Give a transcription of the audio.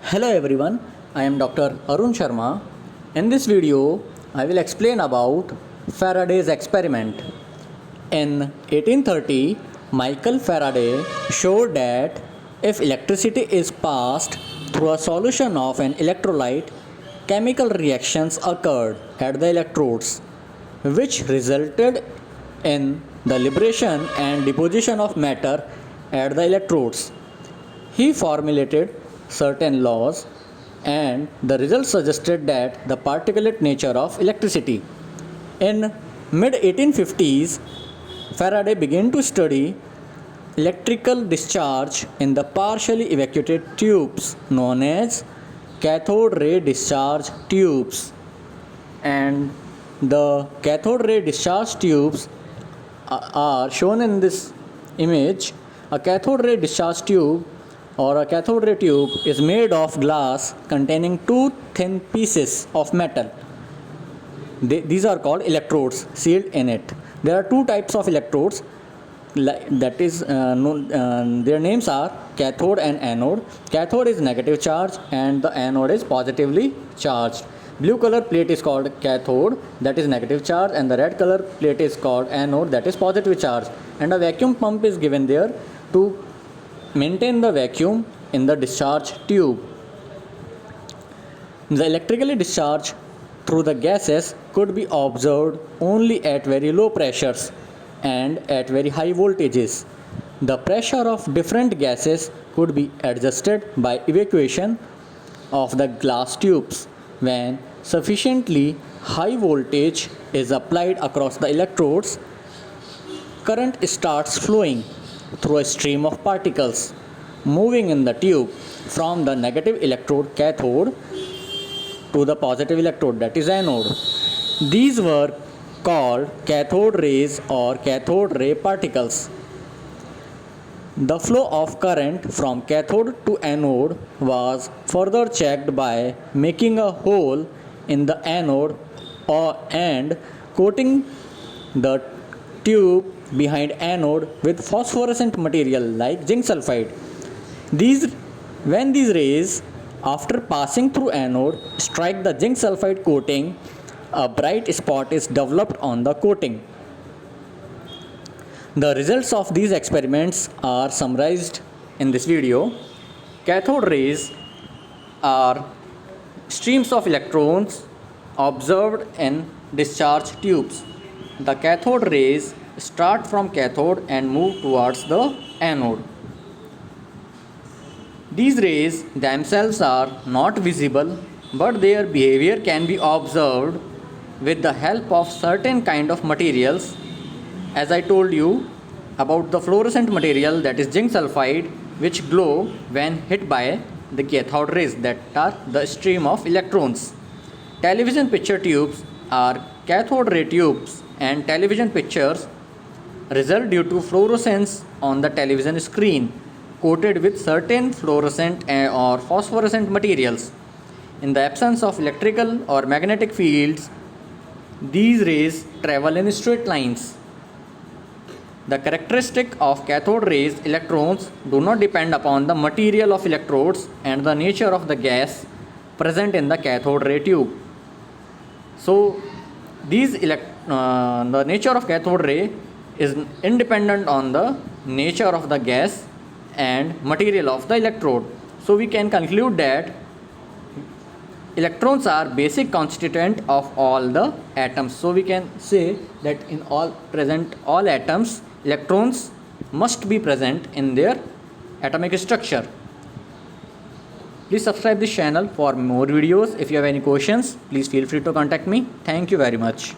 Hello everyone, I am Dr. Arun Sharma. In this video, I will explain about Faraday's experiment. In 1830, Michael Faraday showed that if electricity is passed through a solution of an electrolyte, chemical reactions occurred at the electrodes, which resulted in the liberation and deposition of matter at the electrodes. He formulated certain laws, and the results suggested that the particulate nature of electricity. In mid 1850s, Faraday began to study electrical discharge in the partially evacuated tubes known as cathode ray discharge tubes. And the cathode ray discharge tubes are shown in this image. A cathode ray discharge tube or a cathode ray tube is made of glass containing two thin pieces of metal. These are called electrodes sealed in it. There are two types of electrodes, that is their names are cathode and anode. Cathode is negative charge and the anode is positively charged. Blue color plate is called cathode, that is negative charge, and the red color plate is called anode, that is positive charge. And a vacuum pump is given there to maintain the vacuum in the discharge tube. The electrically discharge through the gases could be observed only at very low pressures and at very high voltages. The pressure of different gases could be adjusted by evacuation of the glass tubes. When sufficiently high voltage is applied across the electrodes, current starts flowing through a stream of particles moving in the tube from the negative electrode cathode to the positive electrode, that is anode. These were called cathode rays or cathode ray particles. The flow of current from cathode to anode was further checked by making a hole in the anode and coating the tube behind anode with phosphorescent material like zinc sulfide. When these rays, after passing through anode, strike the zinc sulfide coating, a bright spot is developed on the coating. The results of these experiments are summarized in this video. Cathode rays are streams of electrons observed in discharge tubes. The cathode rays start from cathode and move towards the anode. These rays themselves are not visible, but their behavior can be observed with the help of certain kind of materials. As I told you about the fluorescent material, that is zinc sulfide, which glow when hit by the cathode rays, that are the stream of electrons. Television picture tubes are cathode ray tubes, and television pictures result due to fluorescence on the television screen coated with certain fluorescent or phosphorescent materials. In the absence of electrical or magnetic fields, these rays travel in straight lines. The characteristic of cathode rays electrons do not depend upon the material of electrodes and the nature of the gas present in the cathode ray tube. So the nature of cathode ray is independent on the nature of the gas and material of the electrode. So we can conclude that electrons are basic constituent of all the atoms. So we can say that in all atoms, electrons must be present in their atomic structure. Please subscribe this channel for more videos. If you have any questions, please feel free to contact me. Thank you very much.